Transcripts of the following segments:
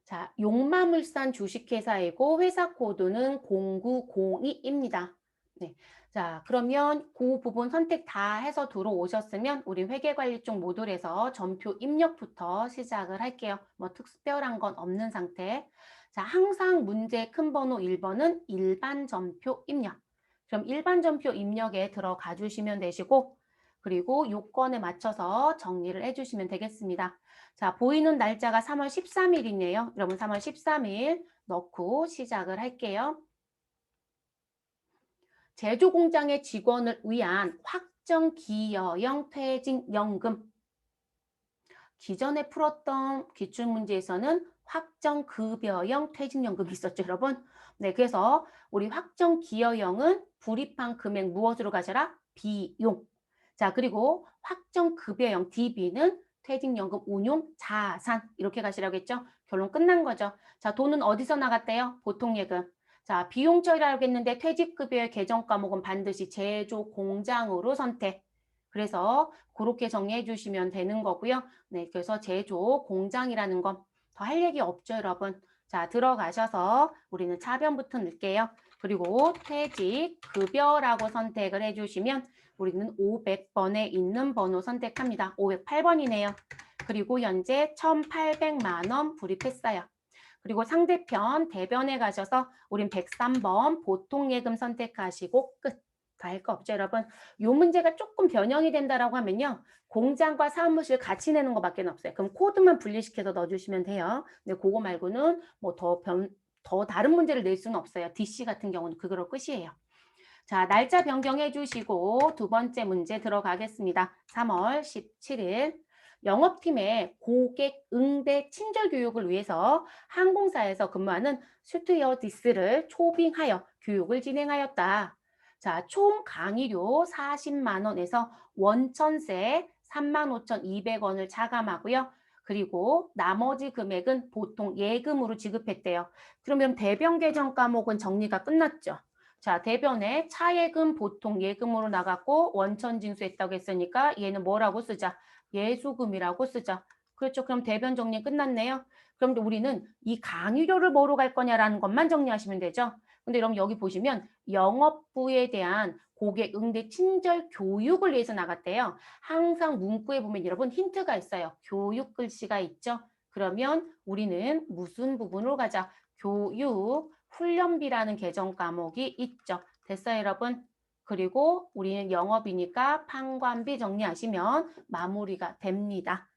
자, 용마물산 주식회사이고 회사 코드는 0902입니다. 네. 자, 그러면 그 부분 선택 다 해서 들어오셨으면 우리 회계관리 쪽 모듈에서 전표 입력부터 시작을 할게요. 뭐 특별한 건 없는 상태. 자, 항상 문제 큰 번호 1번은 일반 전표 입력. 그럼 일반 전표 입력에 들어가 주시면 되시고, 그리고 요건에 맞춰서 정리를 해주시면 되겠습니다. 자, 보이는 날짜가 3월 13일이네요. 여러분 3월 13일 넣고 시작을 할게요. 제조 공장의 직원을 위한 확정 기여형 퇴직연금. 기존에 풀었던 기출문제에서는 확정급여형 퇴직연금이 있었죠, 여러분. 네, 그래서 우리 확정기여형은 불입한 금액 무엇으로 가져라? 비용. 자, 그리고 확정급여형 DB는 퇴직연금 운용 자산 이렇게 가시라고 했죠. 결론 끝난 거죠. 자, 돈은 어디서 나갔대요? 보통예금. 자, 비용 처리라고 했는데 퇴직급여의 계정 과목은 반드시 제조 공장으로 선택. 그래서 그렇게 정리해 주시면 되는 거고요. 네, 그래서 제조 공장이라는 건 더 할 얘기 없죠, 여러분. 자, 들어가셔서 우리는 차변부터 넣을게요. 그리고 퇴직 급여라고 선택을 해주시면 우리는 500번에 있는 번호 선택합니다. 508번이네요. 그리고 현재 1,800만 원 불입했어요. 그리고 상대편 대변에 가셔서 우린 103번 보통예금 선택하시고 끝. 다 할 거 없죠, 여러분. 요 문제가 조금 변형이 된다라고 하면요. 공장과 사무실 같이 내는 것밖에 없어요. 그럼 코드만 분리시켜서 넣어주시면 돼요. 근데 그거 말고는 뭐 더 다른 문제를 낼 수는 없어요. DC 같은 경우는 그거로 끝이에요. 자, 날짜 변경해 주시고 두 번째 문제 들어가겠습니다. 3월 17일. 영업팀의 고객 응대 친절 교육을 위해서 항공사에서 근무하는 스튜어디스를 초빙하여 교육을 진행하였다. 자, 총 강의료 40만 원에서 원천세 35,200원을 차감하고요. 그리고 나머지 금액은 보통 예금으로 지급했대요. 그러면 대변 계정 과목은 정리가 끝났죠. 자, 대변에 차예금 보통 예금으로 나갔고 원천 징수했다고 했으니까 얘는 뭐라고 쓰자? 예수금이라고 쓰자. 그렇죠. 그럼 대변 정리 끝났네요. 그럼 우리는 이 강의료를 뭐로 갈 거냐라는 것만 정리하시면 되죠. 근데 여러분 여기 보시면 영업부에 대한 고객 응대 친절 교육을 위해서 나갔대요. 항상 문구에 보면 여러분 힌트가 있어요. 교육 글씨가 있죠. 그러면 우리는 무슨 부분으로 가자? 교육, 훈련비라는 계정 과목이 있죠. 됐어요, 여러분? 그리고 우리는 영업이니까 판관비 정리하시면 마무리가 됩니다.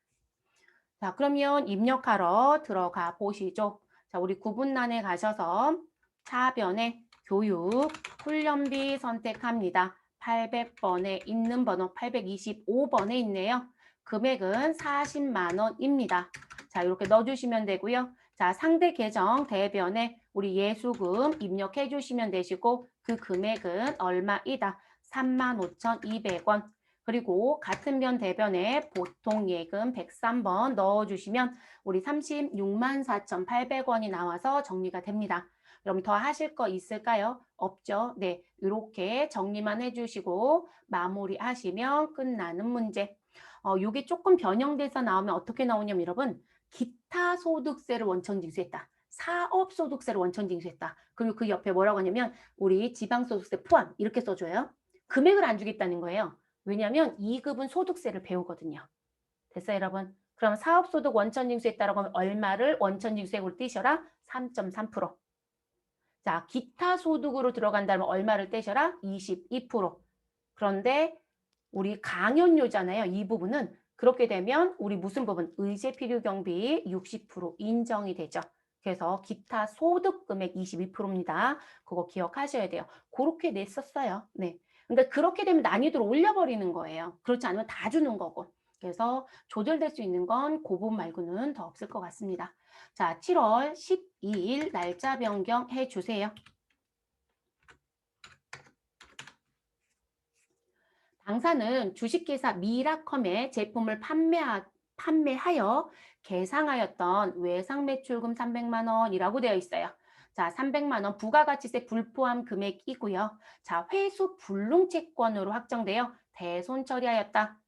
자, 그러면 입력하러 들어가 보시죠. 자, 우리 구분란에 가셔서 차변에 교육, 훈련비 선택합니다. 800번에 있는 번호 825번에 있네요. 금액은 40만 원입니다. 자, 이렇게 넣어주시면 되고요. 자, 상대 계정 대변에 우리 예수금 입력해 주시면 되시고 그 금액은 얼마이다? 35,200원. 그리고 같은 변 대변에 보통 예금 103번 넣어주시면 우리 36만 4,800원이 나와서 정리가 됩니다. 여러분 더 하실 거 있을까요? 없죠? 네, 이렇게 정리만 해주시고 마무리하시면 끝나는 문제. 요게 조금 변형돼서 나오면 어떻게 나오냐면 여러분 기타 소득세를 원천 징수했다. 사업소득세를 원천 징수했다. 그리고 그 옆에 뭐라고 하냐면 우리 지방소득세 포함 이렇게 써줘요. 금액을 안 주겠다는 거예요. 왜냐하면 2급은 소득세를 배우거든요. 됐어요, 여러분? 그럼 사업소득 원천징수에 따라고 하면 얼마를 원천징수액으로 떼셔라? 3.3%. 자, 기타 소득으로 들어간다면 얼마를 떼셔라? 22%. 그런데 우리 강연료잖아요. 이 부분은 그렇게 되면 우리 무슨 부분? 의제 필요 경비 60% 인정이 되죠. 그래서 기타 소득 금액 22%입니다. 그거 기억하셔야 돼요. 그렇게 냈었어요. 네. 그러니까 그렇게 되면 난이도를 올려버리는 거예요. 그렇지 않으면 다 주는 거고. 그래서 조절될 수 있는 건 그 부분 말고는 더 없을 것 같습니다. 자, 7월 12일 날짜 변경해 주세요. 당사는 주식회사 미라컴의 제품을 판매하여 계상하였던 외상 매출금 300만 원이라고 되어 있어요. 자, 300만 원 부가가치세 불포함 금액이고요. 자, 회수 불능 채권으로 확정되어 대손 처리하였다.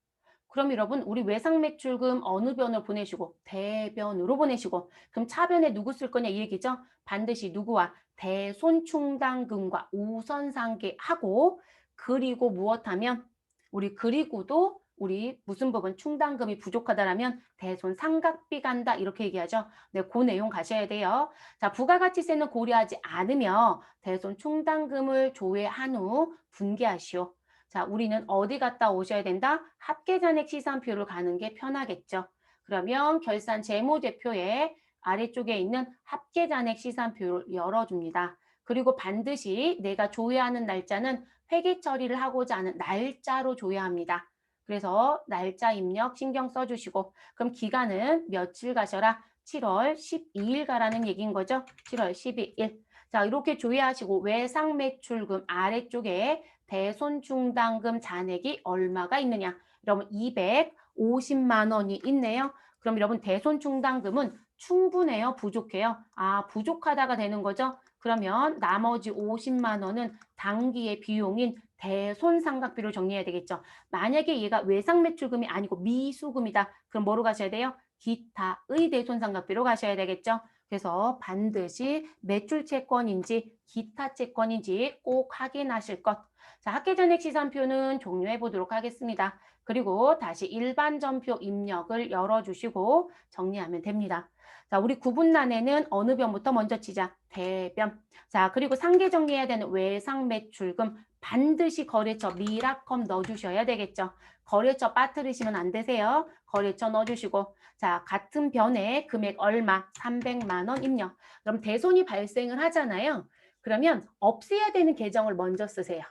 그럼 여러분 우리 외상매출금 어느 변으로 보내시고 대변으로 보내시고 그럼 차변에 누구 쓸 거냐 이 얘기죠. 반드시 누구와 대손충당금과 우선상계하고 그리고 무엇하면 우리 그리고도 우리 무슨 부분 충당금이 부족하다라면 대손상각비 간다 이렇게 얘기하죠. 네, 그 내용 가셔야 돼요. 자, 부가가치세는 고려하지 않으며 대손충당금을 조회한 후 분계하시오. 자, 우리는 어디 갔다 오셔야 된다? 합계잔액 시산표를 가는 게 편하겠죠. 그러면 결산 재무제표에 아래쪽에 있는 합계잔액 시산표를 열어줍니다. 그리고 반드시 내가 조회하는 날짜는 회계 처리를 하고자 하는 날짜로 조회합니다. 그래서 날짜 입력 신경 써주시고 그럼 기간은 며칠 가셔라? 7월 12일 가라는 얘기인 거죠. 7월 12일. 자, 이렇게 조회하시고 외상매출금 아래쪽에 대손충당금 잔액이 얼마가 있느냐? 여러분 250만 원이 있네요. 그럼 여러분 대손충당금은 충분해요? 부족해요? 아, 부족하다가 되는 거죠? 그러면 나머지 50만 원은 당기의 비용인 대손상각비로 정리해야 되겠죠. 만약에 얘가 외상매출금이 아니고 미수금이다. 그럼 뭐로 가셔야 돼요? 기타의 대손상각비로 가셔야 되겠죠. 그래서 반드시 매출채권인지 기타채권인지 꼭 확인하실 것. 자, 학계전액 시산표는 종료해 보도록 하겠습니다. 그리고 다시 일반 전표 입력을 열어주시고 정리하면 됩니다. 자, 우리 구분란에는 어느 변부터 먼저 치자? 대변. 자, 그리고 상계 정리해야 되는 외상 매출금 반드시 거래처 미라컴 넣어주셔야 되겠죠. 거래처 빠뜨리시면 안 되세요. 거래처 넣어주시고 자, 같은 변에 금액 얼마? 300만 원 입력. 그럼 대손이 발생을 하잖아요. 그러면 없애야 되는 계정을 먼저 쓰세요.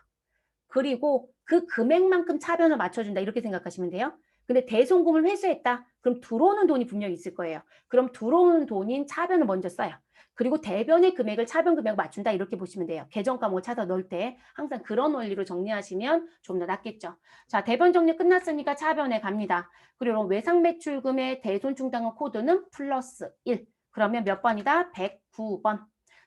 그리고 그 금액만큼 차변을 맞춰준다 이렇게 생각하시면 돼요. 근데 대손금을 회수했다. 그럼 들어오는 돈이 분명히 있을 거예요. 그럼 들어오는 돈인 차변을 먼저 써요. 그리고 대변의 금액을 차변 금액 맞춘다 이렇게 보시면 돼요. 계정 과목을 찾아 넣을 때 항상 그런 원리로 정리하시면 좀 더 낫겠죠. 자, 대변 정리 끝났으니까 차변에 갑니다. 그리고 외상매출금의 대손충당금 코드는 플러스 1. 그러면 몇 번이다? 109번.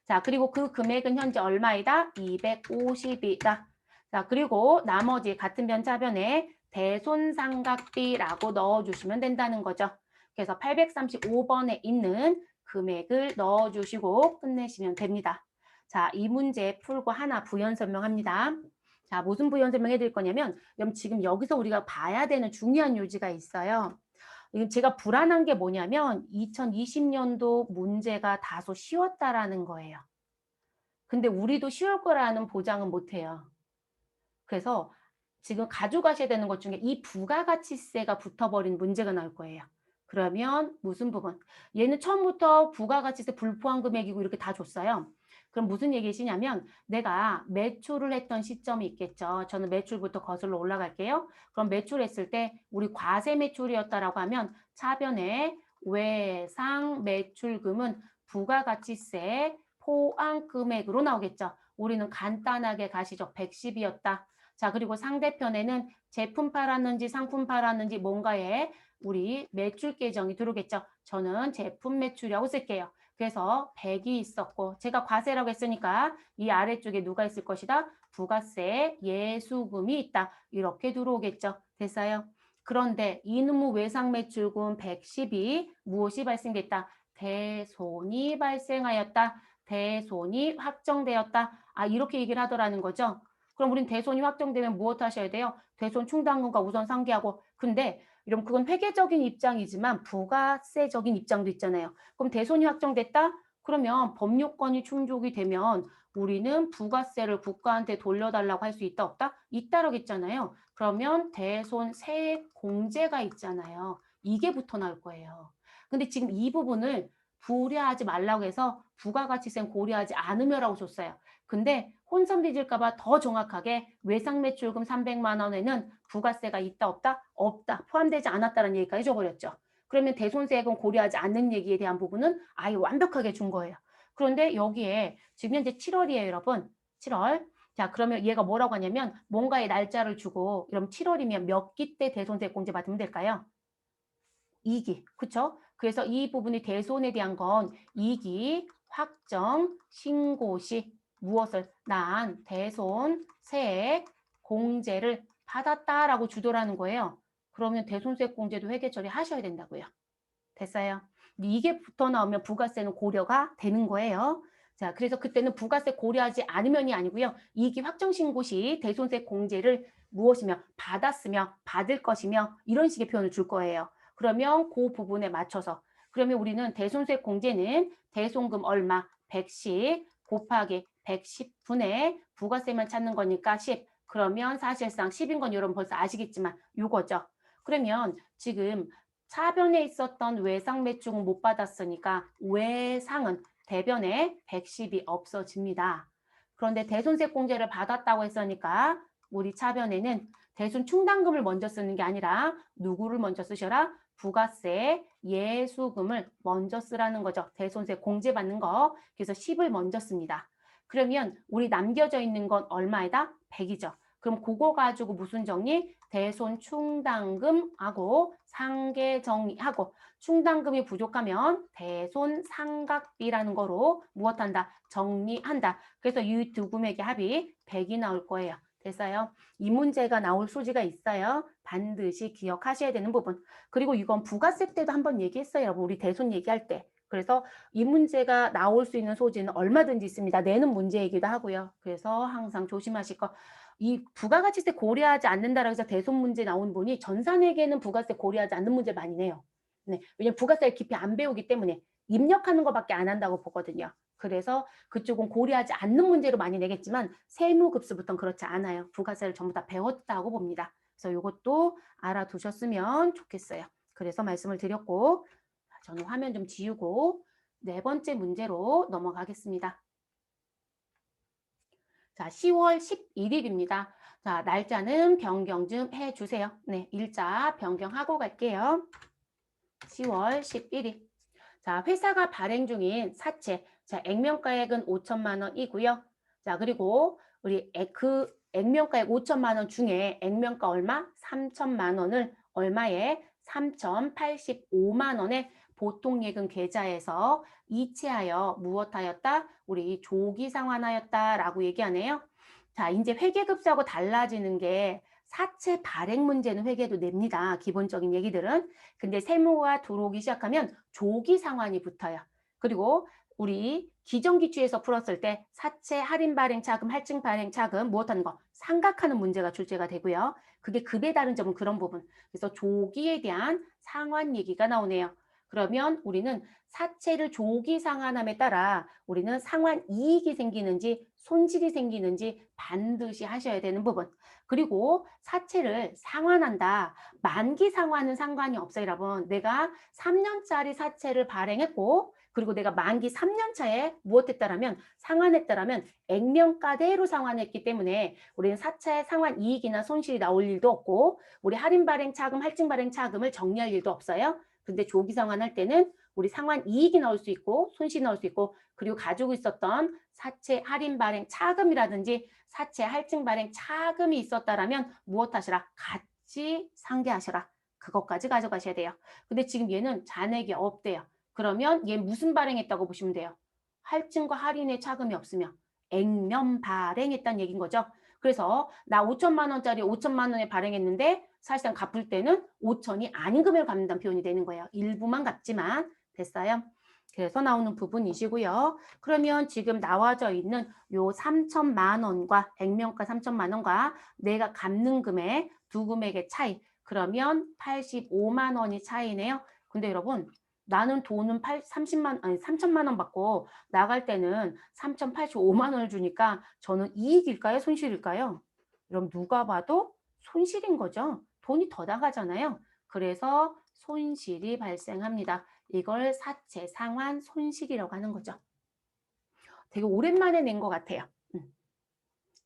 자, 그리고 그 금액은 현재 얼마이다? 250이다. 자, 그리고 나머지 같은 변차변에 대손상각비라고 넣어주시면 된다는 거죠. 그래서 835번에 있는 금액을 넣어주시고 끝내시면 됩니다. 자, 이 문제 풀고 하나 부연 설명합니다. 자, 무슨 부연 설명해 드릴 거냐면 지금 여기서 우리가 봐야 되는 중요한 요지가 있어요. 제가 불안한 게 뭐냐면 2020년도 문제가 다소 쉬웠다라는 거예요. 근데 우리도 쉬울 거라는 보장은 못해요. 그래서 지금 가져가셔야 되는 것 중에 이 부가가치세가 붙어버린 문제가 나올 거예요. 그러면 무슨 부분? 얘는 처음부터 부가가치세 불포함 금액이고 이렇게 다 줬어요. 그럼 무슨 얘기시냐면 내가 매출을 했던 시점이 있겠죠. 저는 매출부터 거슬러 올라갈게요. 그럼 매출했을 때 우리 과세 매출이었다라고 하면 차변에 외상 매출금은 부가가치세 포함 금액으로 나오겠죠. 우리는 간단하게 가시죠. 110이었다. 자, 그리고 상대편에는 제품 팔았는지 상품 팔았는지 뭔가에 우리 매출 계정이 들어오겠죠. 저는 제품 매출이라고 쓸게요. 그래서 100이 있었고 제가 과세라고 했으니까 이 아래쪽에 누가 있을 것이다? 부가세 예수금이 있다. 이렇게 들어오겠죠. 됐어요? 그런데 이놈의 외상 매출금 110이 무엇이 발생됐다? 대손이 발생하였다. 대손이 확정되었다. 아, 이렇게 얘기를 하더라는 거죠. 그럼 우린 대손이 확정되면 무엇 하셔야 돼요? 대손 충당금과 우선 상계하고. 근데 이런 그건 회계적인 입장이지만 부가세적인 입장도 있잖아요. 그럼 대손이 확정됐다? 그러면 법요건이 충족이 되면 우리는 부가세를 국가한테 돌려달라고 할 수 있다 없다? 있다라고 했잖아요. 그러면 대손 세액 공제가 있잖아요. 이게 붙어 나올 거예요. 근데 지금 이 부분을 고려하지 말라고 해서 부가가치세는 고려하지 않으며라고 줬어요. 근데 혼선 빚을까 봐 더 정확하게 외상매출금 300만 원에는 부가세가 있다 없다? 없다. 포함되지 않았다는 얘기까지 해줘버렸죠. 그러면 대손세액은 고려하지 않는 얘기에 대한 부분은 아예 완벽하게 준 거예요. 그런데 여기에 지금 현재 7월이에요, 여러분. 7월. 자, 그러면 얘가 뭐라고 하냐면 뭔가의 날짜를 주고 그럼 7월이면 몇 기 때 대손세액 공제 받으면 될까요? 2기. 그쵸? 그래서 이 부분이 대손에 대한 건 2기 확정 신고 시 무엇을 난 대손 세액 공제를 받았다라고 주도라는 거예요. 그러면 대손수액 공제도 회계 처리하셔야 된다고요. 됐어요. 이게 붙어 나오면 부가세는 고려가 되는 거예요. 자, 그래서 그때는 부가세 고려하지 않으면이 아니고요. 이익이 확정신고 시 대손세 공제를 무엇이며 받았으며 받을 것이며 이런 식의 표현을 줄 거예요. 그러면 그 부분에 맞춰서 그러면 우리는 대손세 공제는 대손금 얼마 110 곱하기 110분의 부가세만 찾는 거니까 10. 그러면 사실상 10인 건 여러분 벌써 아시겠지만 요거죠. 그러면 지금 차변에 있었던 외상 매축은 못 받았으니까 외상은 대변에 110이 없어집니다. 그런데 대손세 공제를 받았다고 했으니까 우리 차변에는 대손 충당금을 먼저 쓰는 게 아니라 누구를 먼저 쓰셔라? 부가세 예수금을 먼저 쓰라는 거죠. 대손세 공제받는 거. 그래서 10을 먼저 씁니다. 그러면 우리 남겨져 있는 건 얼마이다? 100이죠. 그럼 그거 가지고 무슨 정리? 대손 충당금하고 상계 정리하고 충당금이 부족하면 대손 상각비라는 거로 무엇한다? 정리한다. 그래서 이 두 금액의 합이 100이 나올 거예요. 됐어요? 이 문제가 나올 소지가 있어요. 반드시 기억하셔야 되는 부분. 그리고 이건 부가세 때도 한번 얘기했어요. 여러분 우리 대손 얘기할 때. 그래서 이 문제가 나올 수 있는 소지는 얼마든지 있습니다. 내는 문제이기도 하고요. 그래서 항상 조심하실 거. 이 부가가치세 고려하지 않는다라고 해서 대손 문제 나온 분이 전산회계는 부가세 고려하지 않는 문제 많이 내요. 네, 왜냐면 부가세를 깊이 안 배우기 때문에 입력하는 것밖에 안 한다고 보거든요. 그래서 그쪽은 고려하지 않는 문제로 많이 내겠지만 세무급수부터는 그렇지 않아요. 부가세를 전부 다 배웠다고 봅니다. 그래서 이것도 알아두셨으면 좋겠어요. 그래서 말씀을 드렸고 저는 화면 좀 지우고 네 번째 문제로 넘어가겠습니다. 자, 10월 11일입니다. 자, 날짜는 변경 좀 해주세요. 네, 일자 변경하고 갈게요. 10월 11일. 자, 회사가 발행 중인 사채. 자, 액면가액은 5천만 원이고요. 자, 그리고 우리 그 액면가액 5천만 원 중에 액면가 얼마? 3천만 원을 얼마에? 3,085만 원에 보통예금 계좌에서 이체하여 무엇하였다? 우리 조기 상환하였다라고 얘기하네요. 자, 이제 회계급수하고 달라지는 게 사채 발행 문제는 회계도 냅니다. 기본적인 얘기들은. 근데 세무가 들어오기 시작하면 조기 상환이 붙어요. 그리고 우리 기정기출에서 풀었을 때 사채 할인 발행 차금, 할증 발행 차금 무엇하는 거 상각하는 문제가 출제가 되고요. 그게 급에 다른 점은 그런 부분. 그래서 조기에 대한 상환 얘기가 나오네요. 그러면 우리는 사채를 조기 상환함에 따라 우리는 상환 이익이 생기는지 손실이 생기는지 반드시 하셔야 되는 부분. 그리고 사채를 상환한다. 만기 상환은 상관이 없어요, 여러분. 내가 3년짜리 사채를 발행했고 그리고 내가 만기 3년 차에 무엇했다라면 상환했다라면 액면가대로 상환했기 때문에 우리는 사채 상환 이익이나 손실이 나올 일도 없고 우리 할인 발행 차금, 할증 발행 차금을 정리할 일도 없어요. 근데 조기 상환할 때는 우리 상환 이익이 나올 수 있고 손실이 나올 수 있고 그리고 가지고 있었던 사채 할인 발행 차금이라든지 사채 할증 발행 차금이 있었다라면 무엇 하시라? 같이 상계하시라. 그것까지 가져가셔야 돼요. 근데 지금 얘는 잔액이 없대요. 그러면 얘 무슨 발행했다고 보시면 돼요. 할증과 할인의 차금이 없으면 액면 발행했다는 얘기인 거죠. 그래서 나 5천만 원짜리 5천만 원에 발행했는데 사실상 갚을 때는 5천이 아닌 금액을 갚는다는 표현이 되는 거예요. 일부만 갚지만 됐어요. 그래서 나오는 부분이시고요. 그러면 지금 나와져 있는 요 3천만 원과 액면가 3천만 원과 내가 갚는 금액 두 금액의 차이 그러면 85만 원이 차이네요. 근데 여러분 나는 돈은 3천만 원 받고 나갈 때는 3,085만 원을 주니까 저는 이익일까요? 손실일까요? 그럼 누가 봐도 손실인 거죠. 돈이 더 나가잖아요. 그래서 손실이 발생합니다. 이걸 사채 상환 손실이라고 하는 거죠. 되게 오랜만에 낸 것 같아요.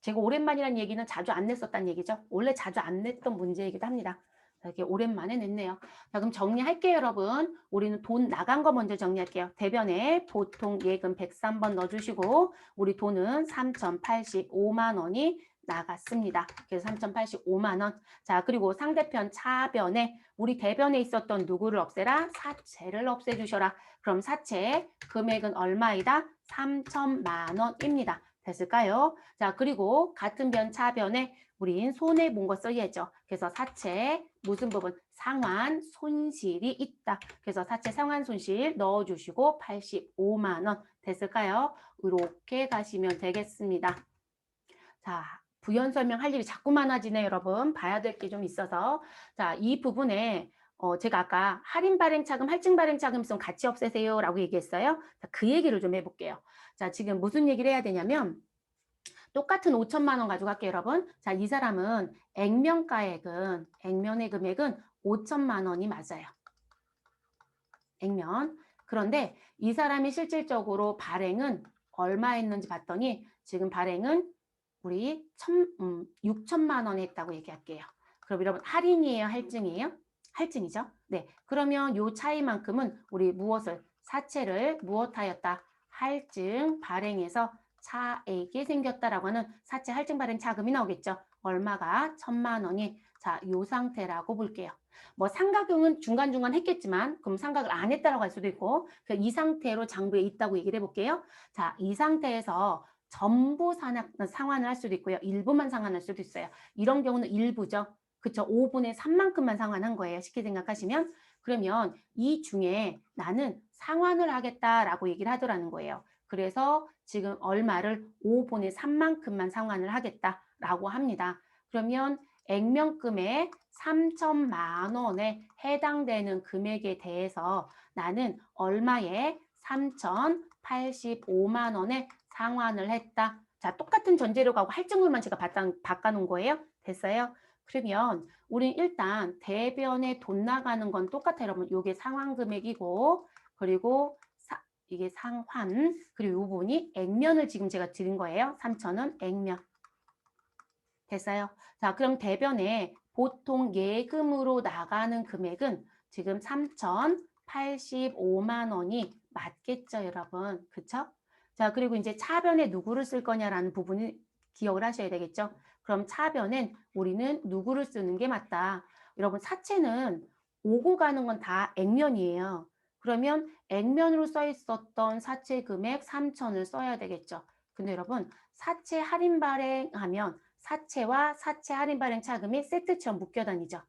제가 오랜만이라는 얘기는 자주 안 냈었다는 얘기죠. 원래 자주 안 냈던 문제이기도 합니다. 이렇게 오랜만에 냈네요. 자, 그럼 정리할게요, 여러분. 우리는 돈 나간 거 먼저 정리할게요. 대변에 보통 예금 103번 넣어주시고 우리 돈은 3,085만 원이 나갔습니다. 그래서 3,085만 원. 자, 그리고 상대편 차변에 우리 대변에 있었던 누구를 없애라? 사채를 없애주셔라. 그럼 사채 금액은 얼마이다? 3천만 원입니다. 됐을까요? 자, 그리고 같은 변 차변에 우린 손해 본 거 써야죠. 그래서 사채 무슨 부분? 상환 손실이 있다. 그래서 사채 상환 손실 넣어주시고 85만 원 됐을까요? 이렇게 가시면 되겠습니다. 자, 부연 설명할 일이 자꾸 많아지네, 여러분. 봐야 될 게 좀 있어서. 자, 이 부분에 제가 아까 할인 발행 차금, 할증 발행 차금성 같이 없애세요 라고 얘기했어요. 자, 그 얘기를 좀 해볼게요. 자, 지금 무슨 얘기를 해야 되냐면 똑같은 5천만 원 가져갈게요, 여러분. 자, 이 사람은 액면의 금액은 5천만 원이 맞아요. 액면. 그런데 이 사람이 실질적으로 발행은 얼마 했는지 봤더니 지금 발행은 우리 6천만 원 했다고 얘기할게요. 그럼 여러분 할인이에요, 할증이에요? 할증이죠. 네. 그러면 요 차이만큼은 우리 무엇을 사채를 무엇하였다? 할증 발행해서 차액이 생겼다라고 하는 사채 할증 발행 차금이 나오겠죠. 얼마가 1천만 원이 자, 요 상태라고 볼게요. 뭐 상각용은 중간중간 했겠지만 그럼 상각을 안 했다라고 할 수도 있고 이 상태로 장부에 있다고 얘기를 해볼게요. 자, 이 상태에서 전부 상환을 할 수도 있고요. 일부만 상환할 수도 있어요. 이런 경우는 일부죠. 그쵸? 5분의 3만큼만 상환한 거예요. 쉽게 생각하시면. 그러면 이 중에 나는 상환을 하겠다라고 얘기를 하더라는 거예요. 그래서 지금 얼마를 5분의 3만큼만 상환을 하겠다라고 합니다. 그러면 액면금액 3천만 원에 해당되는 금액에 대해서 나는 얼마에 3,085만 원에 상환을 했다. 자, 똑같은 전제로 가고 할증률만 제가 바꿔놓은 거예요. 됐어요? 그러면 우린 일단 대변에 돈 나가는 건 똑같아요. 여러분, 이게 상환 금액이고 그리고 이게 상환 그리고 이 부분이 액면을 지금 제가 드린 거예요. 3천원 액면. 됐어요? 자, 그럼 대변에 보통 예금으로 나가는 금액은 지금 3,085만 원이 맞겠죠, 여러분? 그쵸? 자, 그리고 이제 차변에 누구를 쓸 거냐라는 부분을 기억을 하셔야 되겠죠? 그럼 차변엔 우리는 누구를 쓰는 게 맞다. 여러분, 사채는 오고 가는 건 다 액면이에요. 그러면 액면으로 써 있었던 사채 금액 3천을 써야 되겠죠. 근데 여러분, 사채 할인 발행하면 사채와 사채 할인 발행 차금이 세트처럼 묶여 다니죠.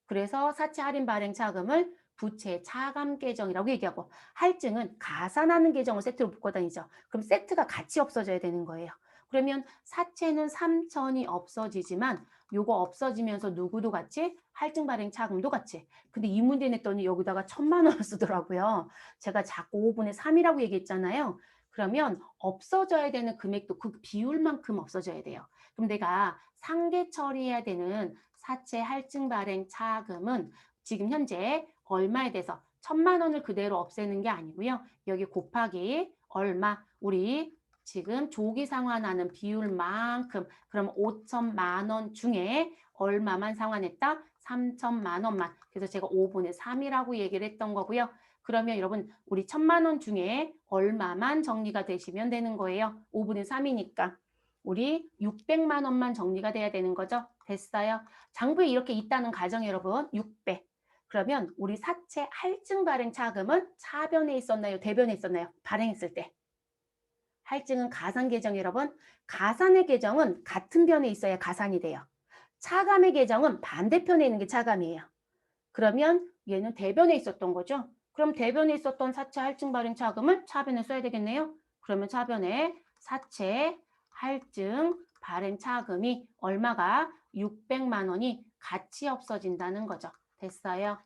그래서 사채 할인 발행 차금을 부채 차감 계정이라고 얘기하고 할증은 가산하는 계정을 세트로 묶어 다니죠. 그럼 세트가 같이 없어져야 되는 거예요. 그러면 사채는 3천이 없어지지만 요거 없어지면서 누구도 같이 할증 발행 차금도 같이. 근데 이 문제 냈더니 여기다가 1천만 원을 쓰더라고요. 제가 자꾸 5분의 3이라고 얘기했잖아요. 그러면 없어져야 되는 금액도 그 비율만큼 없어져야 돼요. 그럼 내가 상계 처리해야 되는 사채 할증 발행 차금은 지금 현재 얼마에 대해서 1천만 원을 그대로 없애는 게 아니고요. 여기 곱하기 얼마 우리 지금 조기 상환하는 비율만큼 그럼 5천만 원 중에 얼마만 상환했다? 3천만 원만. 그래서 제가 5분의 3이라고 얘기를 했던 거고요. 그러면 여러분 우리 1천만 원 중에 얼마만 정리가 되시면 되는 거예요. 5분의 3이니까. 우리 600만 원만 정리가 돼야 되는 거죠. 됐어요. 장부에 이렇게 있다는 가정 여러분 600. 그러면 우리 사채 할증 발행 차금은 차변에 있었나요? 대변에 있었나요? 발행했을 때. 할증은 가산 계정 여러분. 가산의 계정은 같은 변에 있어야 가산이 돼요. 차감의 계정은 반대편에 있는 게 차감이에요. 그러면 얘는 대변에 있었던 거죠. 그럼 대변에 있었던 사채 할증 발행 차금을 차변에 써야 되겠네요. 그러면 차변에 사채 할증 발행 차금이 얼마가 600만 원이 같이 없어진다는 거죠. 됐어요.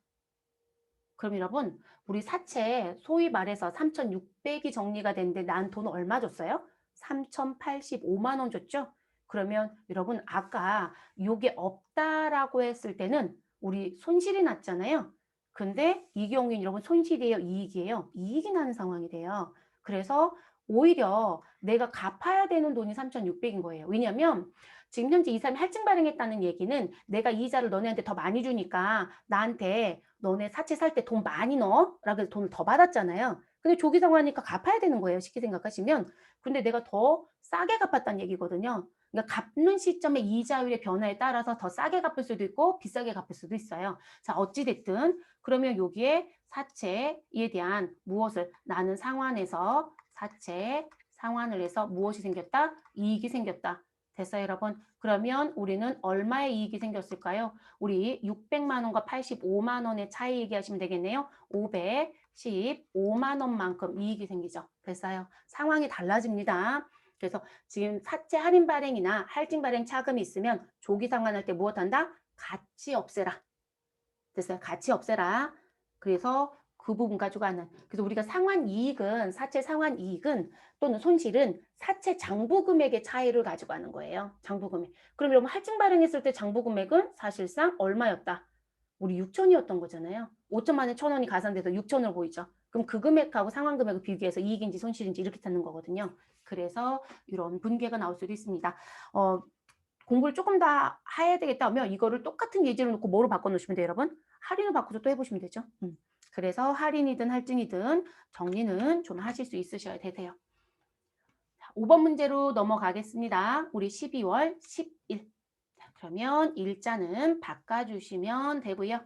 그럼 여러분 우리 사채 소위 말해서 3,600이 정리가 됐는데 난 돈 얼마 줬어요? 3,085만 원 줬죠? 그러면 여러분 아까 요게 없다라고 했을 때는 우리 손실이 났잖아요. 근데 이 경우에는 여러분 손실이에요? 이익이에요? 이익이 나는 상황이 돼요. 그래서 오히려 내가 갚아야 되는 돈이 3,600인 거예요. 왜냐면 지금 현재 이 사람이 할증 발행했다는 얘기는 내가 이자를 너네한테 더 많이 주니까 나한테 너네 사채 살 때 돈 많이 넣어? 라고 해서 돈을 더 받았잖아요. 근데 조기 상환하니까 갚아야 되는 거예요. 쉽게 생각하시면. 근데 내가 더 싸게 갚았다는 얘기거든요. 그러니까 갚는 시점의 이자율의 변화에 따라서 더 싸게 갚을 수도 있고 비싸게 갚을 수도 있어요. 자, 어찌됐든 그러면 여기에 사채에 대한 무엇을 나는 상환해서 사채 상환을 해서 무엇이 생겼다? 이익이 생겼다. 됐어요, 여러분? 그러면 우리는 얼마의 이익이 생겼을까요? 우리 600만 원과 85만 원의 차이 얘기하시면 되겠네요. 515만 원만큼 이익이 생기죠. 됐어요? 상황이 달라집니다. 그래서 지금 사채 할인 발행이나 할증 발행 차금이 있으면 조기 상환할 때 무엇한다? 같이 없애라. 됐어요? 같이 없애라. 그래서 그 부분 가지고 하는. 그래서 우리가 상환 이익은, 사채 상환 이익은 또는 손실은 사채 장부 금액의 차이를 가지고 하는 거예요. 장부 금액. 그럼 여러분 할증 발행했을 때 장부 금액은 사실상 얼마였다? 우리 6천이었던 거잖아요. 5천만 원에 1,000원이 가산돼서 6천으로 보이죠. 그럼 그 금액하고 상환 금액을 비교해서 이익인지 손실인지 이렇게 찾는 거거든요. 그래서 이런 분계가 나올 수도 있습니다. 공부를 조금 더 해야 되겠다 하면 이거를 똑같은 예제로 놓고 뭐로 바꿔놓으시면 돼요, 여러분? 할인을 바꿔서 또 해보시면 되죠. 그래서 할인이든 할증이든 정리는 좀 하실 수 있으셔야 되세요. 자, 5번 문제로 넘어가겠습니다. 우리 12월 10일. 자, 그러면 일자는 바꿔주시면 되고요.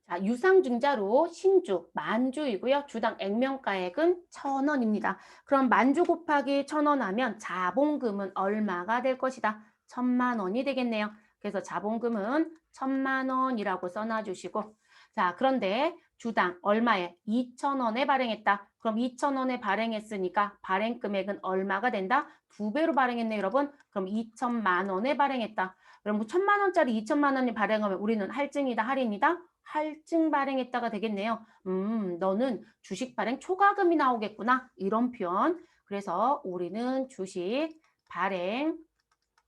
자, 유상증자로 신주, 만주이고요. 주당 액면가액은 1,000원입니다. 그럼 만주 곱하기 1,000원 하면 자본금은 얼마가 될 것이다? 1,000만 원이 되겠네요. 그래서 자본금은 1,000만 원이라고 써놔주시고 자, 그런데 주당 얼마에? 2,000원에 발행했다. 그럼 2,000원에 발행했으니까 발행 금액은 얼마가 된다? 2배로 발행했네, 여러분. 그럼 2,000만 원에 발행했다. 그럼 1,000만 원짜리 2,000만 원이 발행하면 우리는 할증이다, 할인이다? 할증 발행했다가 되겠네요. 너는 주식 발행 초과금이 나오겠구나. 이런 표현. 그래서 우리는 주식 발행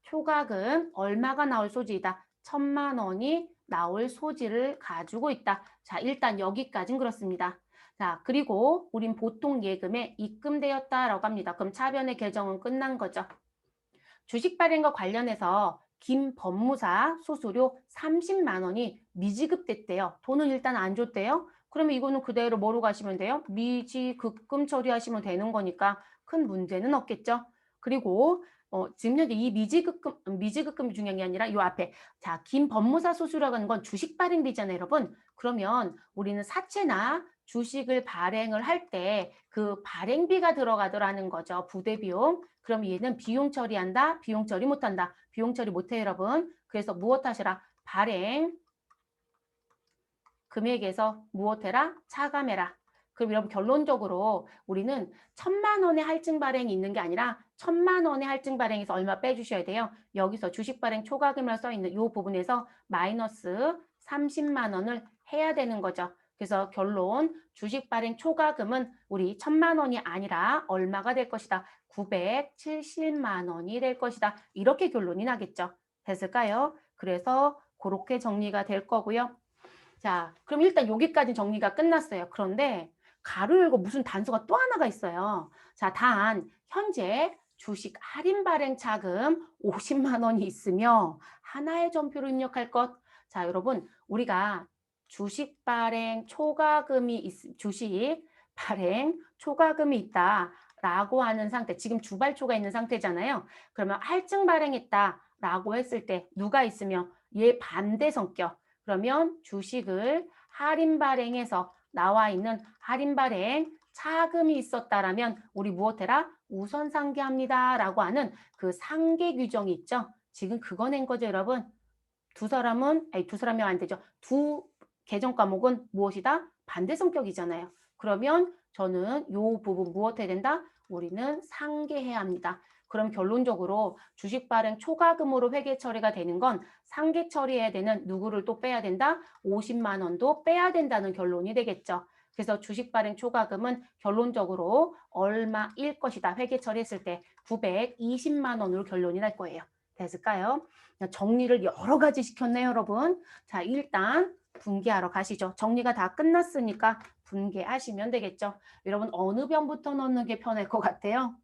초과금 얼마가 나올 소지이다. 1,000만 원이 나올 소지를 가지고 있다. 자, 일단 여기까지는 그렇습니다. 자, 그리고 우린 보통 예금에 입금되었다라고 합니다. 그럼 차변의 개정은 끝난 거죠. 주식 발행과 관련해서 김 법무사 수수료 30만 원이 미지급됐대요. 돈은 일단 안 줬대요. 그러면 이거는 그대로 뭐로 가시면 돼요? 미지급금 처리하시면 되는 거니까 큰 문제는 없겠죠. 그리고 지금 현재 이 미지급금이 중요한 게 아니라 이 앞에 자, 김 법무사 수수료라고 하는 건 주식 발행비잖아요, 여러분. 그러면 우리는 사채나 주식을 발행을 할 때 그 발행비가 들어가더라는 거죠. 부대비용. 그럼 얘는 비용 처리한다? 비용 처리 못한다? 비용 처리 못해요, 여러분. 그래서 무엇 하시라? 발행 금액에서 무엇 해라? 차감해라. 그럼 여러분 결론적으로 우리는 1,000만 원의 할증 발행이 있는 게 아니라 1,000만 원의 할증 발행에서 얼마 빼주셔야 돼요. 여기서 주식 발행 초과금이라 써있는 이 부분에서 마이너스 30만 원을 해야 되는 거죠. 그래서 결론 주식 발행 초과금은 우리 1,000만 원이 아니라 얼마가 될 것이다. 970만 원이 될 것이다. 이렇게 결론이 나겠죠. 됐을까요? 그래서 그렇게 정리가 될 거고요. 자, 그럼 일단 여기까지 정리가 끝났어요. 그런데 가로 열고 무슨 단서가 또 하나가 있어요. 자, 단 현재 주식 할인 발행 차금 50만 원이 있으며 하나의 전표로 입력할 것. 자, 여러분 우리가 주식 발행 초과금이 주식 발행 초과금이 있다라고 하는 상태. 지금 주발초가 있는 상태잖아요. 그러면 할증 발행했다라고 했을 때 누가 있으며 얘 반대 성격. 그러면 주식을 할인 발행해서 나와 있는 할인 발행 차금이 있었다라면 우리 무엇 해라? 우선 상계합니다 라고 하는 그 상계 규정이 있죠. 지금 그거 낸 거죠, 여러분. 두 사람이 안 되죠. 두 계정 과목은 무엇이다? 반대 성격이잖아요. 그러면 저는 요 부분 무엇 해야 된다? 우리는 상계해야 합니다. 그럼 결론적으로 주식 발행 초과금으로 회계 처리가 되는 건 상계 처리해야 되는 누구를 또 빼야 된다? 50만 원도 빼야 된다는 결론이 되겠죠. 그래서 주식 발행 초과금은 결론적으로 얼마일 것이다. 회계 처리했을 때 920만 원으로 결론이 날 거예요. 됐을까요? 정리를 여러 가지 시켰네요, 여러분. 자, 일단 분계하러 가시죠. 정리가 다 끝났으니까 분계하시면 되겠죠. 여러분 어느 변부터 넣는 게 편할 것 같아요?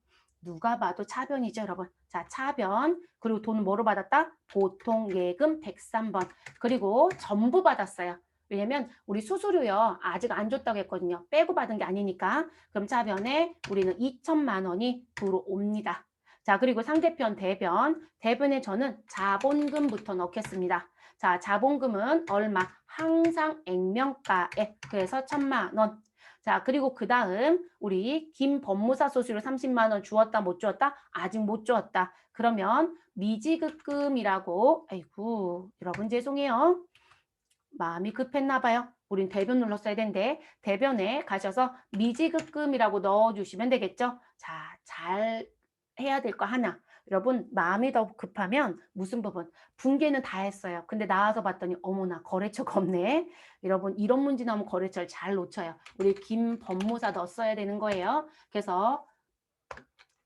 누가 봐도 차변이죠, 여러분. 자, 차변. 그리고 돈은 뭐로 받았다? 보통 예금 103번. 그리고 전부 받았어요. 왜냐면 우리 수수료요. 아직 안 줬다고 했거든요. 빼고 받은 게 아니니까. 그럼 차변에 우리는 2천만 원이 들어옵니다. 자, 그리고 상대편 대변. 대변에 저는 자본금부터 넣겠습니다. 자, 자본금은 얼마? 항상 액면가액. 그래서 1,000만 원. 자, 그리고 그 다음 우리 김 법무사 소수료 30만 원 주었다 못 주었다? 아직 못 주었다. 그러면 미지급금이라고 아이고 여러분 죄송해요. 마음이 급했나 봐요. 우린 대변 눌렀어야 되는데 대변에 가셔서 미지급금이라고 넣어주시면 되겠죠. 자, 잘 해야 될 거 하나. 여러분 마음이 더 급하면 무슨 부분? 붕괴는 다 했어요. 근데 나와서 봤더니 어머나 거래처가 없네. 여러분 이런 문제 나오면 거래처를 잘 놓쳐요. 우리 김 법무사 넣었어야 되는 거예요. 그래서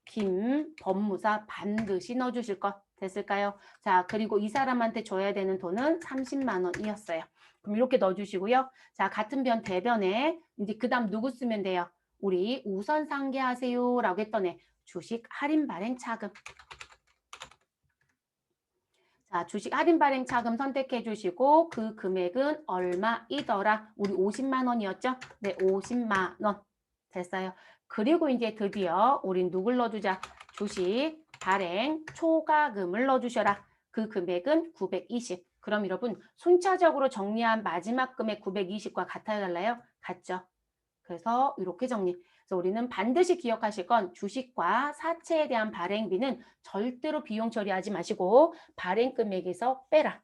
김 법무사 반드시 넣어주실 것 됐을까요? 자, 그리고 이 사람한테 줘야 되는 돈은 30만 원이었어요. 그럼 이렇게 넣어주시고요. 자, 같은 변 대변에 이제 그 다음 누구 쓰면 돼요? 우리 우선 상계하세요 라고 했더니 주식 할인 발행 차금. 자, 주식 할인 발행 차금 선택해 주시고 그 금액은 얼마이더라? 우리 50만 원이었죠? 네, 50만 원. 됐어요. 그리고 이제 드디어 우린 누굴 넣어주자? 주식 발행 초과금을 넣어주셔라. 그 금액은 920. 그럼 여러분 순차적으로 정리한 마지막 금액 920과 같아요, 달라요? 같죠? 그래서 이렇게 정리. 그래서 우리는 반드시 기억하실 건 주식과 사채에 대한 발행비는 절대로 비용 처리하지 마시고 발행 금액에서 빼라.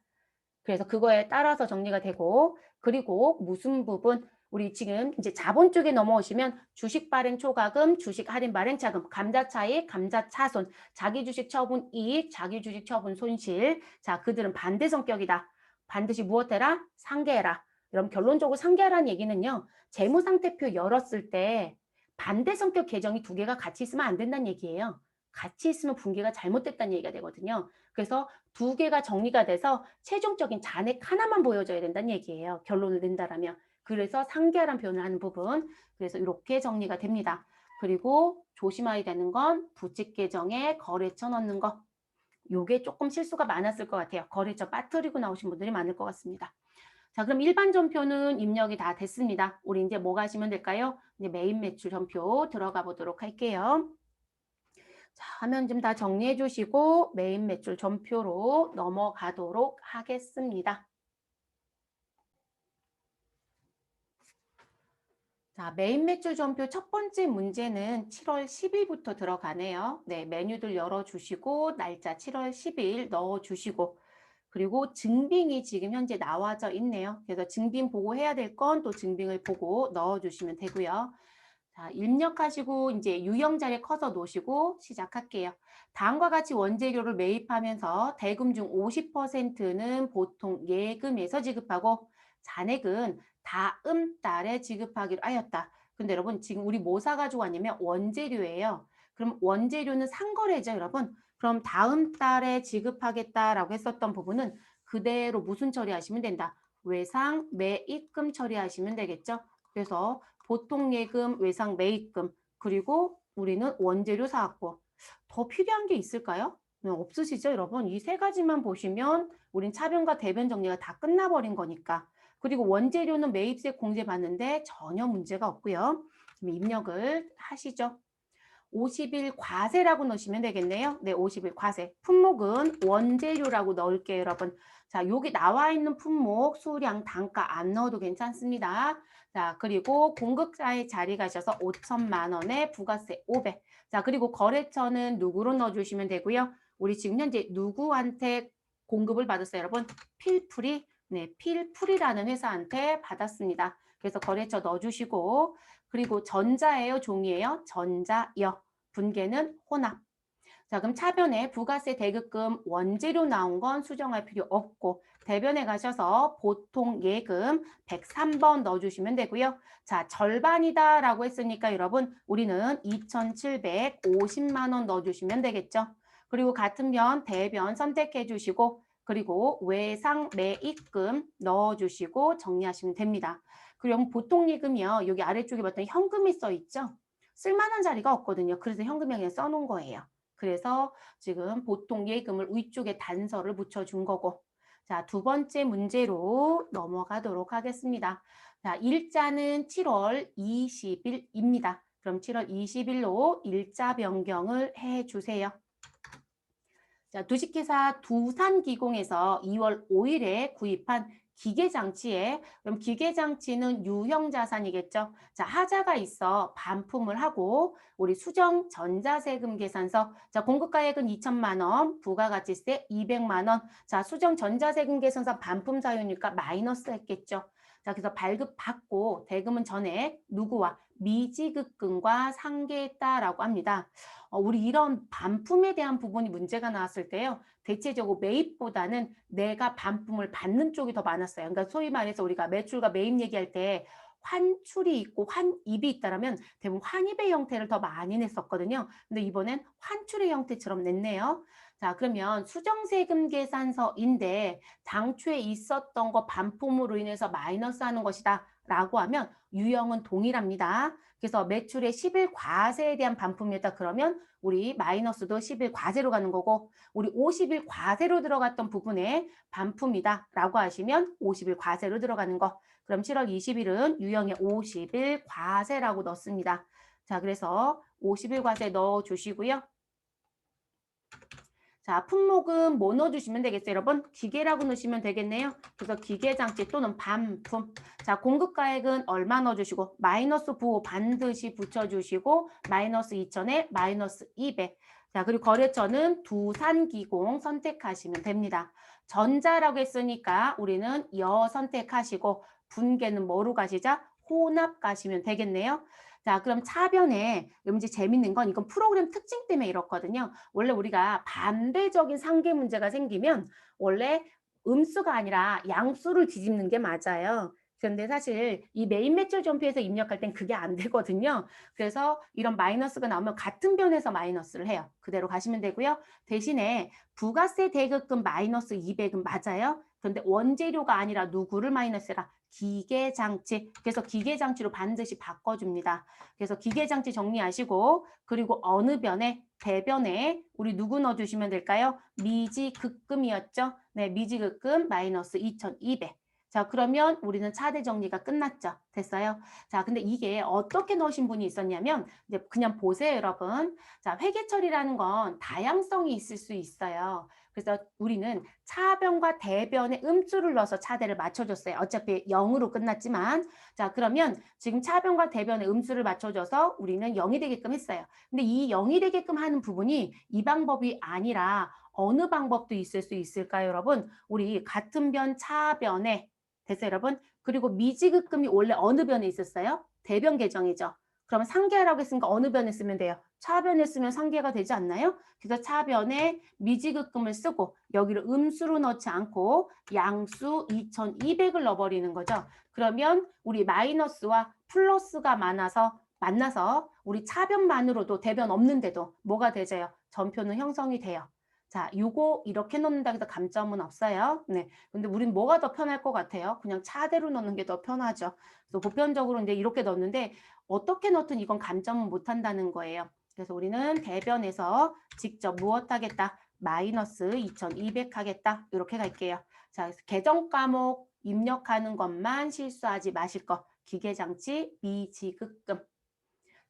그래서 그거에 따라서 정리가 되고 그리고 무슨 부분 우리 지금 이제 자본 쪽에 넘어오시면 주식 발행 초과금, 주식 할인 발행 차금, 감자 차익, 감자 차손, 자기 주식 처분 이익, 자기 주식 처분 손실. 자, 그들은 반대 성격이다. 반드시 무엇해라? 상계해라. 그럼 결론적으로 상계하라는 얘기는요. 재무상태표 열었을 때 반대 성격 계정이 두 개가 같이 있으면 안 된다는 얘기예요. 같이 있으면 분기가 잘못됐다는 얘기가 되거든요. 그래서 두 개가 정리가 돼서 최종적인 잔액 하나만 보여줘야 된다는 얘기예요. 결론을 낸다라면. 그래서 상계하란 표현을 하는 부분. 그래서 이렇게 정리가 됩니다. 그리고 조심해야 되는 건 부칙 계정에 거래처 넣는 거. 요게 조금 실수가 많았을 것 같아요. 거래처 빠뜨리고 나오신 분들이 많을 것 같습니다. 자, 그럼 일반 전표는 입력이 다 됐습니다. 우리 이제 뭐가 하시면 될까요? 이제 메인 매출 전표 들어가 보도록 할게요. 자, 화면 좀 다 정리해 주시고 메인 매출 전표로 넘어가도록 하겠습니다. 자, 메인 매출 전표 첫 번째 문제는 7월 10일부터 들어가네요. 네, 메뉴들 열어주시고 날짜 7월 10일 넣어주시고 그리고 증빙이 지금 현재 나와져 있네요. 그래서 증빙 보고 해야 될 건 또 증빙을 보고 넣어주시면 되고요. 자, 입력하시고 이제 유형 자리 커서 놓으시고 시작할게요. 다음과 같이 원재료를 매입하면서 대금 중 50%는 보통 예금에서 지급하고 잔액은 다음 달에 지급하기로 하였다. 근데 여러분 지금 우리 뭐 사가지고 왔냐면 원재료예요. 그럼 원재료는 상거래죠, 여러분. 그럼 다음 달에 지급하겠다라고 했었던 부분은 그대로 무슨 처리하시면 된다. 외상 매입금 처리하시면 되겠죠. 그래서 보통 예금, 외상 매입금, 그리고 우리는 원재료 사왔고 더 필요한 게 있을까요? 없으시죠, 여러분? 이 세 가지만 보시면 우린 차변과 대변 정리가 다 끝나버린 거니까. 그리고 원재료는 매입세 공제 받는데 전혀 문제가 없고요. 입력을 하시죠. 50일 과세라고 넣으시면 되겠네요. 네, 50일 과세. 품목은 원재료라고 넣을게요, 여러분. 자, 여기 나와 있는 품목, 수량, 단가 안 넣어도 괜찮습니다. 자, 그리고 공급자의 자리 가셔서 5천만 원에 부가세 500. 자, 그리고 거래처는 누구로 넣어주시면 되고요. 우리 지금 현재 누구한테 공급을 받았어요, 여러분? 필풀이. 네, 필풀이라는 회사한테 받았습니다. 그래서 거래처 넣어주시고 그리고 전자예요, 종이예요? 전자요. 분계는 혼합. 자, 그럼 차변에 부가세 대급금 원재료 나온 건 수정할 필요 없고 대변에 가셔서 보통 예금 103번 넣어주시면 되고요. 자, 절반이다 라고 했으니까 여러분 우리는 2,750만 원 넣어주시면 되겠죠. 그리고 같은 변 대변 선택해 주시고 그리고 외상 매입금 넣어주시고 정리하시면 됩니다. 그럼 보통 예금이요. 여기 아래쪽에 봤더니 현금이 써 있죠. 쓸만한 자리가 없거든요. 그래서 현금에 그냥 써놓은 거예요. 그래서 지금 보통 예금을 위쪽에 단서를 붙여준 거고 자, 두 번째 문제로 넘어가도록 하겠습니다. 자, 일자는 7월 20일입니다. 그럼 7월 20일로 일자 변경을 해주세요. 자, 주식회사 두산기공에서 2월 5일에 구입한 기계장치에, 그럼 기계장치는 유형 자산이겠죠. 자, 하자가 있어 반품을 하고 우리 수정 전자세금 계산서, 자, 공급가액은 2천만 원, 부가가치세 200만 원. 자, 수정 전자세금 계산서 반품 사유니까 마이너스 했겠죠. 자, 그래서 발급받고 대금은 전액 누구와 미지급금과 상계했다라고 합니다. 우리 이런 반품에 대한 부분이 문제가 나왔을 때요. 대체적으로 매입보다는 내가 반품을 받는 쪽이 더 많았어요. 그러니까 소위 말해서 우리가 매출과 매입 얘기할 때 환출이 있고 환입이 있다라면 대부분 환입의 형태를 더 많이 냈었거든요. 근데 이번엔 환출의 형태처럼 냈네요. 자, 그러면 수정세금 계산서인데 당초에 있었던 거 반품으로 인해서 마이너스 하는 것이다 라고 하면 유형은 동일합니다. 그래서 매출의 10일 과세에 대한 반품이었다 그러면 우리 마이너스도 10일 과세로 가는 거고, 우리 50일 과세로 들어갔던 부분에 반품이다 라고 하시면 50일 과세로 들어가는 거. 그럼 7월 20일은 유형의 50일 과세라고 넣습니다. 자, 그래서 50일 과세 넣어주시고요. 자, 품목은 뭐 넣어주시면 되겠어요, 여러분? 기계라고 넣으시면 되겠네요. 그래서 기계장치 또는 반품. 자, 공급가액은 얼마 넣어주시고 마이너스 부호 반드시 붙여주시고 마이너스 2천에 마이너스 200. 자, 그리고 거래처는 두산기공 선택하시면 됩니다. 전자라고 했으니까 우리는 여 선택하시고 분계는 뭐로 가시자? 혼합 가시면 되겠네요. 자, 그럼 차변에 이제 재밌는 건 이건 프로그램 특징 때문에 이렇거든요. 원래 우리가 반대적인 상계 문제가 생기면 원래 음수가 아니라 양수를 뒤집는 게 맞아요. 그런데 사실 이 메인 매출 점표에서 입력할 땐 그게 안 되거든요. 그래서 이런 마이너스가 나오면 같은 변에서 마이너스를 해요. 그대로 가시면 되고요. 대신에 부가세 대급금 마이너스 200은 맞아요. 그런데 원재료가 아니라 누구를 마이너스라? 기계장치. 그래서 기계장치로 반드시 바꿔줍니다. 그래서 기계장치 정리하시고 그리고 어느 변에 대변에 우리 누구 넣어주시면 될까요? 미지급금이었죠. 네, 미지급금 마이너스 2,200. 자, 그러면 우리는 차대 정리가 끝났죠. 됐어요? 자, 근데 이게 어떻게 넣으신 분이 있었냐면 이제 그냥 보세요, 여러분. 자, 회계처리라는 건 다양성이 있을 수 있어요. 그래서 우리는 차변과 대변에 음수를 넣어서 차대를 맞춰줬어요. 어차피 0으로 끝났지만. 자, 그러면 지금 차변과 대변에 음수를 맞춰줘서 우리는 0이 되게끔 했어요. 근데 이 0이 되게끔 하는 부분이 이 방법이 아니라 어느 방법도 있을 수 있을까요, 여러분? 우리 같은 변 차변에 됐어요, 여러분? 그리고 미지급금이 원래 어느 변에 있었어요? 대변 계정이죠. 그러면 상계하라고 했으니까 어느 변에 쓰면 돼요? 차변에 쓰면 상계가 되지 않나요? 그래서 차변에 미지급금을 쓰고 여기를 음수로 넣지 않고 양수 2,200을 넣어버리는 거죠. 그러면 우리 마이너스와 플러스가 만나서 우리 차변만으로도 대변 없는데도 뭐가 되죠? 전표는 형성이 돼요. 자, 요거 이렇게 넣는다 해서 감점은 없어요. 네. 근데 우린 뭐가 더 편할 것 같아요? 그냥 차대로 넣는 게 더 편하죠. 그래서 보편적으로 이제 이렇게 넣는데 어떻게 넣든 이건 감점은 못 한다는 거예요. 그래서 우리는 대변에서 직접 무엇 하겠다? 마이너스 2,200 하겠다. 이렇게 갈게요. 자, 그래서 계정 과목 입력하는 것만 실수하지 마실 것. 기계장치 미지급금.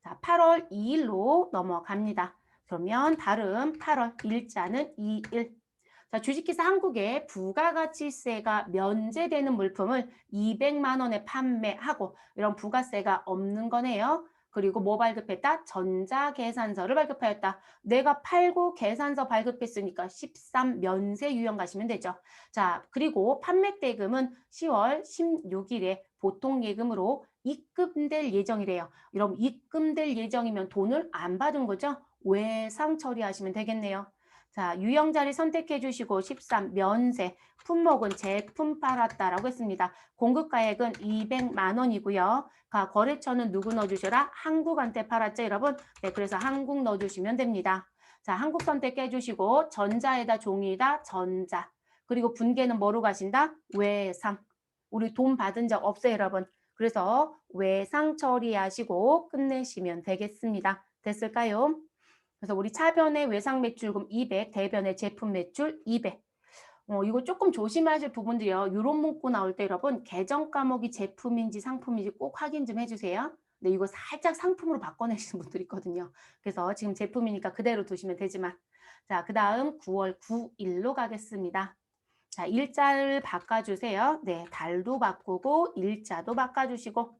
자, 8월 2일로 넘어갑니다. 그러면 다른 8월 일자는 2일. 자, 주식회사 한국에 부가가치세가 면제되는 물품을 200만 원에 판매하고 이런 부가세가 없는 거네요. 그리고 뭐 발급했다? 전자계산서를 발급하였다. 내가 팔고 계산서 발급했으니까 13 면세 유형 가시면 되죠. 자, 그리고 판매 대금은 10월 16일에 보통 예금으로 입금될 예정이래요. 여러분 입금될 예정이면 돈을 안 받은 거죠? 외상 처리하시면 되겠네요. 자, 유형 자리 선택해 주시고 13 면세, 품목은 제품 팔았다라고 했습니다. 공급가액은 200만 원이고요. 거래처는 누구 넣어주셔라? 한국한테 팔았죠, 여러분? 네, 그래서 한국 넣어주시면 됩니다. 자, 한국 선택해 주시고 전자에다 종이에다 전자. 그리고 분계는 뭐로 가신다? 외상. 우리 돈 받은 적 없어요, 여러분. 그래서 외상 처리하시고 끝내시면 되겠습니다. 됐을까요? 그래서 우리 차변의 외상 매출금 200, 대변의 제품 매출 200. 이거 조금 조심하실 부분들이요. 이런 문구 나올 때 여러분 계정 과목이 제품인지 상품인지 꼭 확인 좀 해주세요. 근데 이거 살짝 상품으로 바꿔내시는 분들 있거든요. 그래서 지금 제품이니까 그대로 두시면 되지만 자, 그 다음 9월 9일로 가겠습니다. 자, 일자를 바꿔주세요. 네, 달도 바꾸고 일자도 바꿔주시고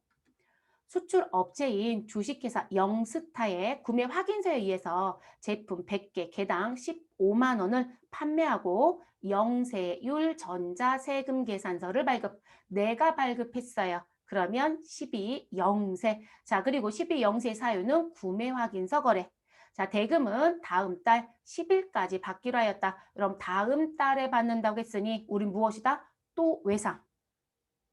수출 업체인 주식회사 영스타의 구매 확인서에 의해서 제품 100개 개당 15만 원을 판매하고 영세율 전자세금 계산서를 발급. 내가 발급했어요. 그러면 12영세. 자, 그리고 12영세 사유는 구매 확인서 거래. 자, 대금은 다음 달 10일까지 받기로 하였다. 그럼 다음 달에 받는다고 했으니 우린 무엇이다? 또 외상.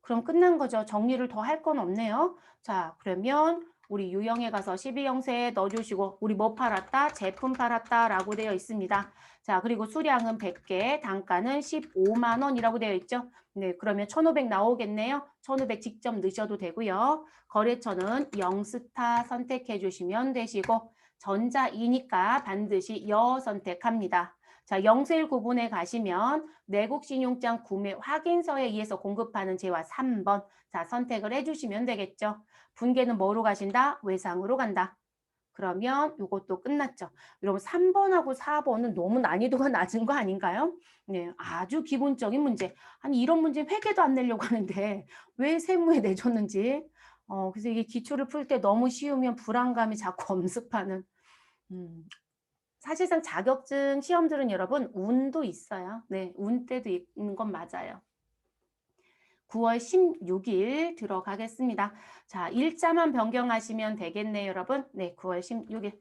그럼 끝난 거죠. 정리를 더 할 건 없네요. 자, 그러면 우리 유형에 가서 12형세에 넣어주시고 우리 뭐 팔았다? 제품 팔았다 라고 되어 있습니다. 자, 그리고 수량은 100개, 단가는 15만 원이라고 되어 있죠. 네, 그러면 1500 나오겠네요. 1500 직접 넣으셔도 되고요. 거래처는 영스타 선택해 주시면 되시고 전자이니까 반드시 여 선택합니다. 자, 영세일 구분에 가시면 내국신용장 구매 확인서에 의해서 공급하는 제와 3번. 자, 선택을 해주시면 되겠죠. 분계는 뭐로 가신다? 외상으로 간다. 그러면 이것도 끝났죠. 여러분 3번하고 4번은 너무 난이도가 낮은 거 아닌가요? 네, 아주 기본적인 문제. 아니 이런 문제 회계도 안 내려고 하는데 왜 세무에 내줬는지. 그래서 이게 기초를 풀 때 너무 쉬우면 불안감이 자꾸 엄습하는. 사실상 자격증 시험들은 여러분 운도 있어요. 네, 운 때도 있는 건 맞아요. 9월 16일 들어가겠습니다. 자, 일자만 변경하시면 되겠네요, 여러분. 네, 9월 16일.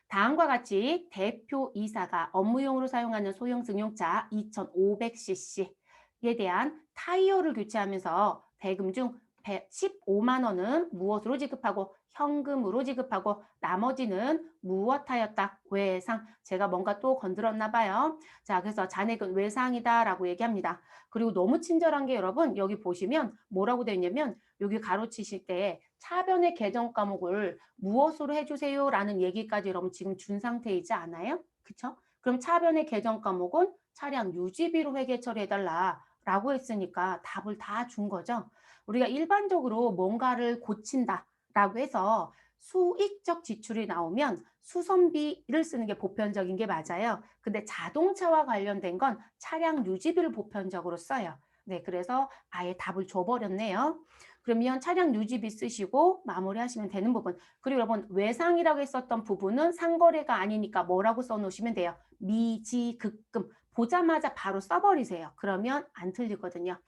다음과 같이 대표이사가 업무용으로 사용하는 소형 승용차 2500cc에 대한 타이어를 교체하면서 대금 중 115만 원은 무엇으로 지급하고 현금으로 지급하고 나머지는 무엇하였다? 외상. 제가 뭔가 또 건드렸나 봐요. 자, 그래서 잔액은 외상이다라고 얘기합니다. 그리고 너무 친절한 게 여러분 여기 보시면 뭐라고 되어 있냐면 여기 가로치실 때 차변의 개정 과목을 무엇으로 해주세요? 라는 얘기까지 여러분 지금 준 상태이지 않아요? 그쵸? 그럼 차변의 개정 과목은 차량 유지비로 회계 처리해달라 라고 했으니까 답을 다 준 거죠. 우리가 일반적으로 뭔가를 고친다 라고 해서 수익적 지출이 나오면 수선비를 쓰는 게 보편적인 게 맞아요. 근데 자동차와 관련된 건 차량 유지비를 보편적으로 써요. 네, 그래서 아예 답을 줘버렸네요. 그러면 차량 유지비 쓰시고 마무리하시면 되는 부분. 그리고 여러분 외상이라고 했었던 부분은 상거래가 아니니까 뭐라고 써놓으시면 돼요. 미지급금. 보자마자 바로 써버리세요. 그러면 안 틀리거든요.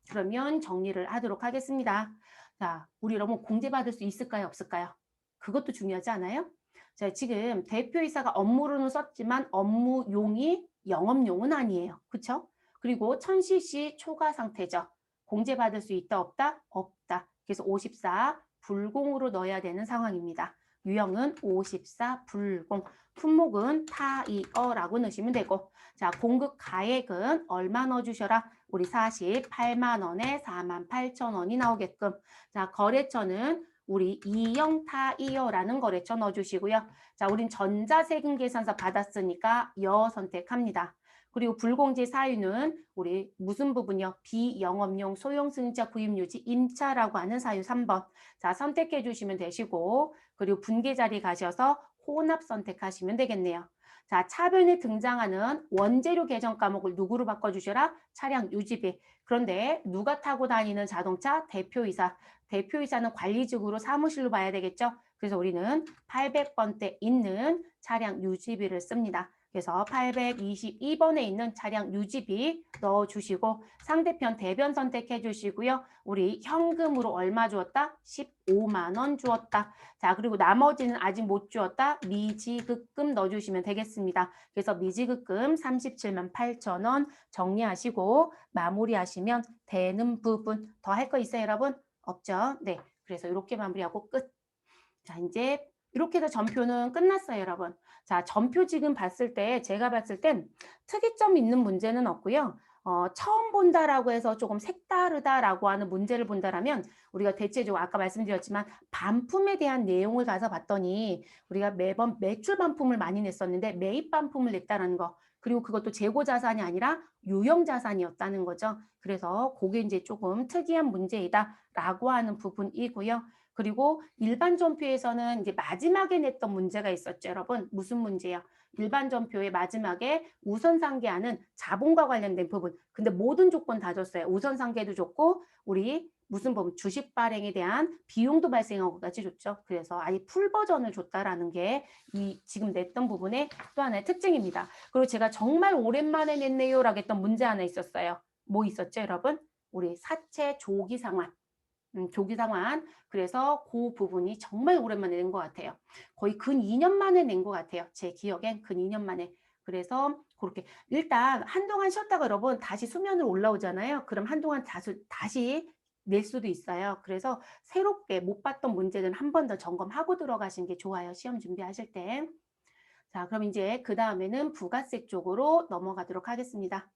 그러면 정리를 하도록 하겠습니다. 자, 우리 여러분 공제받을 수 있을까요? 없을까요? 그것도 중요하지 않아요? 자, 지금 대표이사가 업무로는 썼지만 업무용이 영업용은 아니에요. 그렇죠? 그리고 1000cc 초과 상태죠. 공제받을 수 있다 없다? 없다. 그래서 54 불공으로 넣어야 되는 상황입니다. 유형은 54 불공. 품목은 타이어라고 넣으시면 되고 자 공급 가액은 얼마 넣어주셔라? 우리 48만 원에 48,000원이 나오게끔 자 거래처는 우리 이영 타이어라는 거래처 넣어주시고요. 자 우린 전자세금 계산서 받았으니까 여 선택합니다. 그리고 불공제 사유는 우리 무슨 부분이요? 비영업용 소형승용차 구입유지 임차라고 하는 사유 3번. 자, 선택해 주시면 되시고 그리고 분계 자리 가셔서 혼합 선택하시면 되겠네요. 자, 차변에 등장하는 원재료 계정 과목을 누구로 바꿔주셔라? 차량 유지비. 그런데 누가 타고 다니는 자동차? 대표이사. 대표이사는 관리직으로 사무실로 봐야 되겠죠? 그래서 우리는 800번대 있는 차량 유지비를 씁니다. 그래서 822번에 있는 차량 유지비 넣어주시고 상대편 대변 선택해 주시고요. 우리 현금으로 얼마 주었다? 15만 원 주었다. 자 그리고 나머지는 아직 못 주었다. 미지급금 넣어주시면 되겠습니다. 그래서 미지급금 37만 8천 원 정리하시고 마무리하시면 되는 부분 더 할 거 있어요 여러분? 없죠? 네. 그래서 이렇게 마무리하고 끝. 자 이제 이렇게 해서 전표는 끝났어요 여러분. 자 전표 지금 봤을 때 제가 봤을 땐 특이점 있는 문제는 없고요. 처음 본다라고 해서 조금 색다르다라고 하는 문제를 본다라면 우리가 대체적으로 아까 말씀드렸지만 반품에 대한 내용을 가서 봤더니 우리가 매번 매출 반품을 많이 냈었는데 매입 반품을 냈다는 거 그리고 그것도 재고 자산이 아니라 유형 자산이었다는 거죠. 그래서 그게 이제 조금 특이한 문제이다라고 하는 부분이고요. 그리고 일반 전표에서는 이제 마지막에 냈던 문제가 있었죠, 여러분. 무슨 문제요? 일반 전표의 마지막에 우선상계하는 자본과 관련된 부분. 근데 모든 조건 다 줬어요. 우선상계도 줬고 우리 무슨 부분? 주식 발행에 대한 비용도 발생한 것까지 줬죠. 그래서 아예 풀 버전을 줬다라는 게 이 지금 냈던 부분의 또 하나의 특징입니다. 그리고 제가 정말 오랜만에 냈네요라고 했던 문제 하나 있었어요. 뭐 있었죠, 여러분? 우리 사채 조기 상환. 조기 상환. 그래서 그 부분이 정말 오랜만에 낸 것 같아요. 거의 근 2년 만에 낸 것 같아요. 제 기억엔 근 2년 만에. 그래서 그렇게 일단 한동안 쉬었다가 여러분 다시 수면으로 올라오잖아요. 그럼 한동안 다시 낼 수도 있어요. 그래서 새롭게 못 봤던 문제는 한 번 더 점검하고 들어가시는 게 좋아요. 시험 준비하실 때. 자, 그럼 이제 그 다음에는 부가세 쪽으로 넘어가도록 하겠습니다.